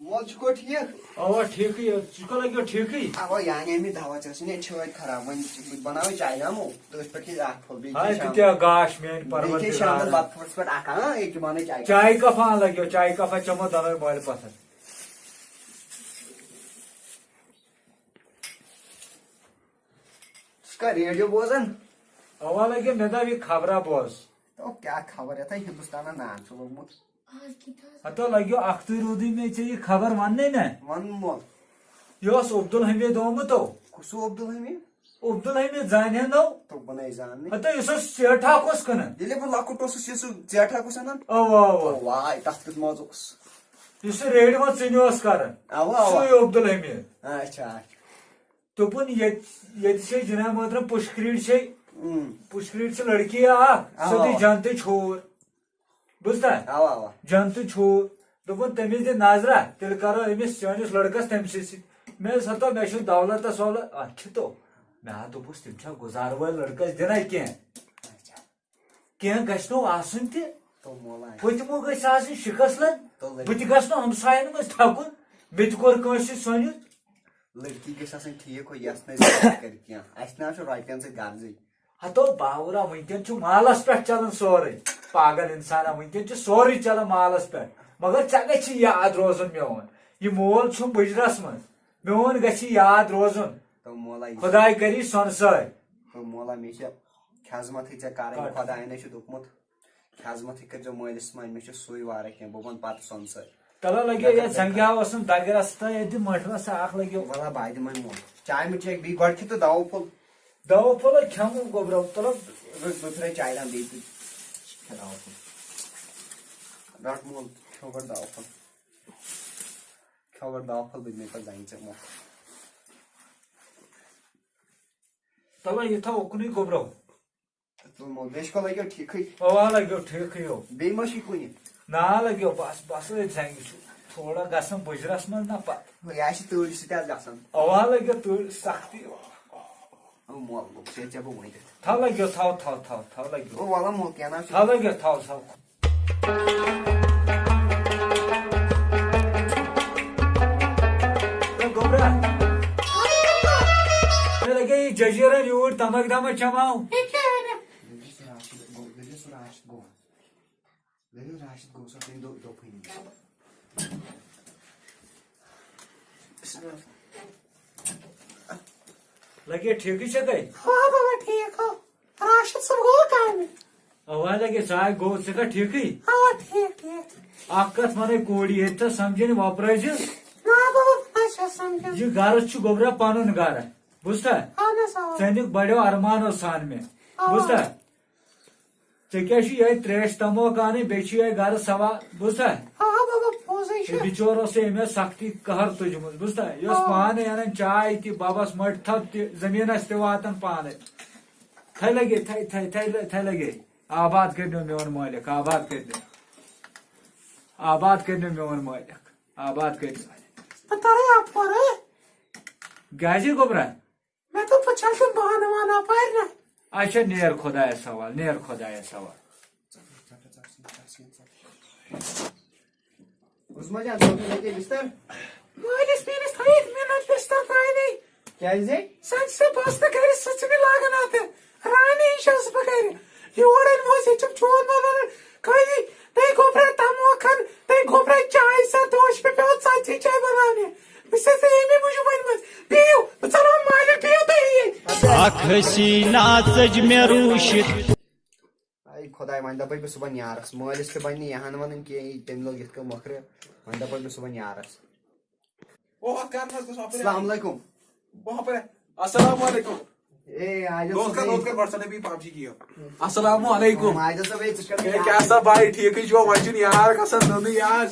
مول چکو ٹھیک اوا ٹھیکٕے ژٕ لگیو ٹھیکٕے اوا یعنی امی دوا ژھٕنۍ چھٲتۍ خراب وۄنۍ بناوے چاے نامو تٔتھۍ پٮ۪ٹھ کھیٚیہِ اکھ پھوٚل ہاے ژٕ کیٛاہ گاش میٛانہِ بیٚیہِ کھیٚیہِ شامن پروردگار بتہٕ پھوٚلَس پٮ۪ٹھ اکھ ییٚکیٛاہ بنٲے چاے چاے کپ لگیو چاے کپ چمو دۄنوے مٲلۍ پتھر ژٕ کر ریڈیو بوزان اوا لگیو مےٚ دپ یہِ خبرا بوز دوٚپ کیٛاہ خبر یتھے ہندوستانن ناو چھُ لوگمُت ہتو لگیو اکھتُے روٗدٕے مےٚ ژےٚ یہِ خبر وننے نا ون مول یہِ اوس عبدالحمید آمُتو کُس عبدالحمید عبدالحمید زانہنو دوٚپُن زاننٕے ہتو یُس اوس ژیٹھاکھ اوس کٕنان ییٚلہِ بہٕ لۄکُٹ اوسُس یہِ سُہ ژیٹھا کُس انان اوا اوا واے تتھ کیُتھ مزٕ اوس یُس سُہ ریڈِ منٛز ژِنہِ اوس کران اوا اوا سُے عبدالحمید اچھا اچھا دوٚپُن ییٚتہِ چھے جناب محترم پُشکریٖڈ چھے پُشکریٖڈ چھِ لڑکی اکھ سۄ اوا دی جنتٕے چھوٗر بوٗزتھا اوا اوا جنتہٕ چھوٗر دوٚپُن تٔمِس دِ نظرا تیٚلہِ کرو أمِس چٲنِس لڑکس تٔمسٕے سۭتۍ مےٚ دوٚپُس ہتو مےٚ چھُ دولتس وولت اچھِ تو مےٚ ہا دوٚپُس تِم چھا گُزار وٲلۍ لڑکس دِنا کینٛہہ کینٛہہ گژھِ نو آسُن تہِ تو مولا پٔتمو گژھِ آسٕنۍ شِکسلن تو بہٕ تہِ گژھٕ نہٕ ہمساین منٛز تھکُن مےٚ تہِ کوٚر کٲنٛسہِ سۭتۍ سۄنِتھ لڑکی گژھِ آسٕنۍ ٹھیٖک ہو یس نہٕ أسۍ کٔرِتھ کینٛہہ اَسہِ نہ چھُ رۄپین سۭتۍ غرضٕے ہتو باورا ونکین چھُ مالس پٮ۪ٹھ چلان سورُے پاگل انسانا ونکین چھُ سورُے چلان مالس پٮ۪ٹھ مگر ژےٚ گژھی یاد روزُن میون یہِ مول چھُم بٕجرس منٛز میون گژھی یاد روزُن تو مولا خداے کری سۄنسٲے تو مولا مےٚ چھِ خزمتھٕے ژےٚ کَرٕنۍ خۄداینَے چھُ دوٚپمُت خزمتھٕے کٔرۍزیو مٲلِس ماجہِ مےٚ چھُ سُے واریاہ کینٛہہ بہٕ وَنہٕ پتہٕ سۄنسٲے تلا لگیو یتھ زنگیا اوسُم دگرس تہٕ ییٚتہِ مٔٹھرس اکھ لگیو ولا بہٕ دِمَے مول چاے مےٚ چیٚکھ بیٚیہِ گۄڈٕ کھےٚ تہٕ دوا پھوٚل دوا پھوٚل کھٮ۪مو گوبرو تلو بہٕ پھِرے چاے دام بیٚیہِ تہٕ کھےٚ دوا پھوٚل رٹ مول کھیو گۄڈٕ دوا پھوٚل کھیو گۄڈٕ دوا پھوٚل بہٕ دِمَے پتہٕ زنگہِ ژےٚ مول تلا یہِ تھاو اُکنُے گوبرو تو مول بیٚیہِ چھُکھا لگیو ٹھیٖکھٕے اوا لگیو ٹھیٖکھٕے ہو بیٚیہِ ما چھُے کُنہِ نا لگیو بس بس أتھۍ زنگہِ چھُ تھوڑا گژھان بٕجرس منٛز نہ پتہٕ یہِ آسہِ تۭرِ سۭتۍ حظ گژھان اوا لگیو تۭر سختی مول ژےٚ ژےٚ بہٕ ؤنِتھ تھاو لگیو تھاو لگیو ولا مول کینٛہہ نہ چھُ تھاو لگیو تھاو گوبرا مےٚ لگے یہِ ججیرن یوٗرۍ تمک دمک چماو راشد گوٚو سا تٔمۍ دوٚپُے لگے ٹھیکٕے چھا گٔے ہاں بابا ٹھیک ہو راشد صاحب گو کامہِ اوا لگے ژاے گوٚو ژٕ کھا ٹھیکٕے ہاں ٹھیک ٹھیک اکھ کتھ ونٕے کوڑِ ییٚتہِ تہ سمجھن وۄپرٲزِ نا بابا اچھا سمجھا یہِ گرٕ چھُ گوبرا پنُن گرٕ بوٗزتھا اہن حظ آ ژٕ أنِکھ بڑیو ارمانو سان مےٚ بوٗزتھا ژےٚ کیٛاہ چھُ یِہوے تریش تموک انٕنۍ بیٚیہِ چھُ یِہوے گرٕ سوا بوٗزتھا ہاں بابا پوزے چھُ بِچور اوس أمۍ ٲس سختی قہر تُجمٕژ بوٗزتھا یہِ اوس پانے انان چاے تہِ ببس مٔٹۍ تھپ تہِ زٔمیٖنس تہِ واتان پانے تھے لگے تھے لگے آباد کٔرنو میون مٲلِک آباد کٔرنو میون مٲلِک آباد کٔرنو بہٕ ترے اپورے کیٛازِ گوبرا مےٚ دوٚپ بہٕ چھَلہٕ تِم بانہٕ وانہٕ اپارِ نا اچھا نیر خۄدایس حوال نیر خۄدایس حوال عثمان جان صٲب لگے بستر مٲلِس میٲنِس تھٲیِتھ مِنت بِستر رانی کیازِ سانہِ سۭتۍ بس نہٕ کٔرِتھ سُہ چھُ مےٚ لاگان اَتھٕ رانی یہِ چھَس بہٕ گرِ یور أنۍ موس ییٚتہِ چھُم چون مولن خٲلی بیٚیہِ گوبرا تموکھن بیٚیہِ گوبرا چاے سا دوش مےٚ پیوٚو ژتجی چاے بناونہِ بہٕ چھَس امی موٗجوٗب ؤنمٕژ بِہِو بہٕ ژَلہو مالِک بِہِو تُہۍ ییٚتہِ اکھ حسیٖنا ژٔج مےٚ روٗشِتھ اے خۄداے وۄنۍ دپے بہٕ صبحن یارس مٲلِس تہِ بنہِ نہٕ یہان ونٕنۍ کینٛہہ تٔمۍ لوگ یِتھ کٔنۍ مۄکھرِ وۄنۍ دپے بہٕ صبحن یارس السلام علیکم السلام علیکم اے عادل دوست صٲب کر WhatsApp بھی PUBG کی السلام علیکم عادل صٲب اے ژٕ چھُکھ ہے کیا سا بھائی ٹھیک چھو وجن یار کسن نن یار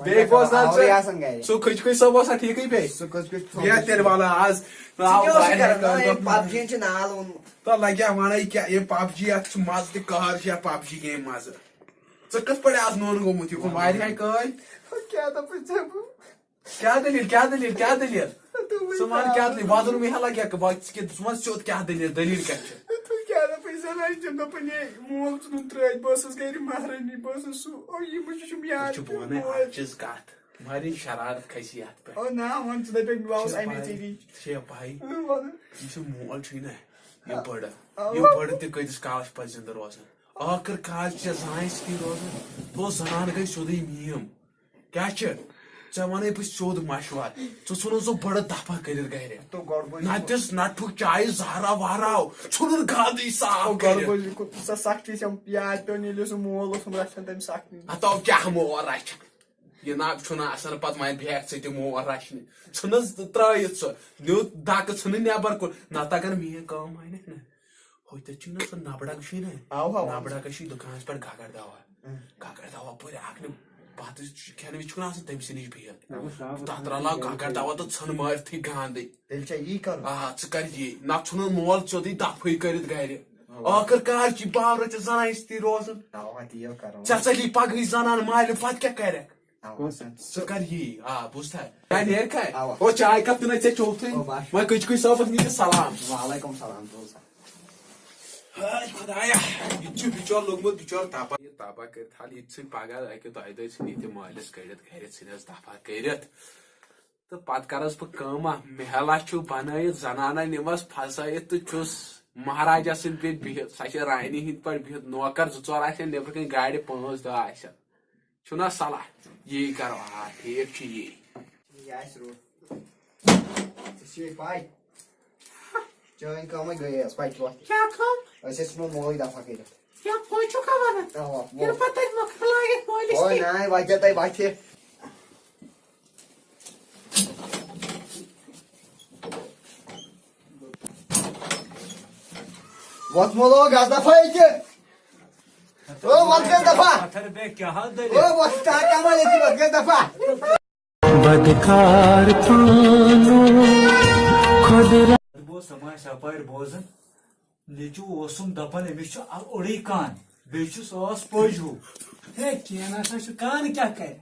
بیٚیہِ بوز نا آورے آسان گرِ سُہ کھچ کھچ صاحب اوسا ٹھیکٕے بیٚیہِ سُہ کٔژ کٔژ یا تیٚلہِ والا آز پب جی چھُ نال ووٚنمُت تو لگیا ونے کیا یہ PUBG اتھ چھُ مزٕ تہِ قہر چھُ یا PUBG گیم مزٕ ژٕ کِتھ پٲٹھۍ آز نوٚن گوٚمُت یہِ کُن واریاہ کٲلۍ کیٛاہ دپے ژےٚ بہٕ کیا دلیل ژٕ ون کیا دلیل وزن مےٚ لگیا ژٕ ون سیوٚد کیا دلیل کیٛاہ چھِ کیٛاہ دپے ژےٚ لجہِ تِم دپان ہے مول ژھُنُن ترٲیِتھ بہٕ ٲسٕس گرِ مہرٲنی بہٕ ٲسٕس سُہ یِم چھُم یاد چھُ بہٕ ونٕے اکھ چیٖز کتھ ماری شرارت کھسی ات پہ او نا ون ژٕ دپکھ بہٕ آوُس امی ژیٚری بھائی وَنُن یہ مول چھ نا یہ بڑ تہ کتس کالس پہ زندہ روزان آخر کار زان ستی روزان تو زنان گئی سیودے میم کیا ژے ونے بہ سیود مشور ژھن سو بڑ دفع کرت گھر تو گۄڈٕ بوز نتس نٹھک چائے زہرا وہراو ژھن گاندی صاف گۄڈٕ کر بوز سۄ سختی چھم یاد پیٚو ییٚلہِ سُہ مول اوسُم رچھان تمہِ سختی اتو کیا مور رچھان یہ نا چھُنہٕ آسان پتہٕ وۄنۍ بیکھ ژٕ تہِ مور رچھنہِ ژھٕنس ترٲیِتھ سُہ نیوٗ دکہٕ ژھٕنہٕ نیبر کُن نتہٕ اگر میٲنۍ کٲم انکھ نا ہوتہِ چھ نا سُہ نبڑک چھ نا نبڑکس چھ دُکانس پٮ۪ٹھ گگر دوا پٲرۍ اکھ نہٕ پتہٕ کھٮ۪نہٕ وِزِ چھُنہٕ آسان تٔمۍ سٕے نِش بِہِتھ تتھ رلاو گگر دوا تہٕ ژھٕن مٲرتھٕے گاندٕے تیٚلہِ چھا یی کرُن ژٕ کر یی نتہٕ ژھُنُن مول سیودٕے دفعٕے کٔرِتھ گرِ آخر کار چی باورٕ تہِ زنان ستی روزان اوا تی کرُن ژےٚ ژٔلی پگہٕے زنان مالہِ پتہٕ کیٛاہ کرکھ اوا ژٕ کر یی بوٗزتھا کیٛاہ نیرِ کھاے او چاے کپ تہِ ژےٚ چوتھٕے وۄنۍ کٔچ صٲبس نیٖزِ سلام وعلیکم سلام دوست خدایا یہ چھُ بِچور لوٚگمُت بِچور تپا یہ تپا کٔرِتھ حال یہِ ژھٕنۍ پگاہ اکہِ دۄیہِ دۄہہِ ژھٕنۍ یہِ تہِ مٲلِس کٔڑِتھ گرِ ژھٕنٮ۪س دفع کٔرِتھ تہٕ پتہٕ کرس بہٕ کٲما محلا چھُ بنٲیِتھ زنانا نِمس پھسٲیِتھ تہٕ چھُس مہاراجا سٕنٛدۍ پیٚٹھۍ بِہِتھ سۄ چھِ رانی ہٕنٛدۍ پٲٹھۍ بِہِتھ نوکر زٕ ژور آسن نٮ۪برٕ کَنۍ گاڑِ 5 دہ آسن چھُنا صلاح یی کرو ٹھیٖک چھُ یی یہِ آسہِ روٗد ژےٚ چھے پاے چٲنۍ کٲمٕے گٔیے اَسہِ پَتہٕ وقت کیٛاہ کٲم أسۍ ٲسۍ تِمن مولٕے دفع کٔرِتھ کیٛاہ پوٚز چھُکھا وَنان اوا ییٚلہِ پتہٕ تَتہِ مۄکھ لٲگِتھ مٲلِس اوے ناے وتہِ تۄہہِ وتھِ وۄتھ مولو گژھ دفع ییٚتہِ او وۄتھ گژھ دفع پتھر بے کیا او وۄتھ ٹاک کمال ییٚتہِ وۄتھ گژھ دفع بدکار پانو خود بوز سماج اپٲرۍ بوزان نیٚچوٗ اوسُم دپان أمِس چھُ اوٚڑٕے کان بیٚیہِ چھُس ٲس پٔج ہیوٗ ہے کینٛہہ نسا چھُ کانہٕ کیٛاہ کرِ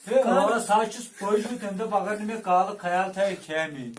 ہے ٲس حظ چھُس پٔج ہیوٗ تمہِ دوٚپ اگر نہٕ مےٚ کالہٕ خیال تھایہِ کھے مےٚ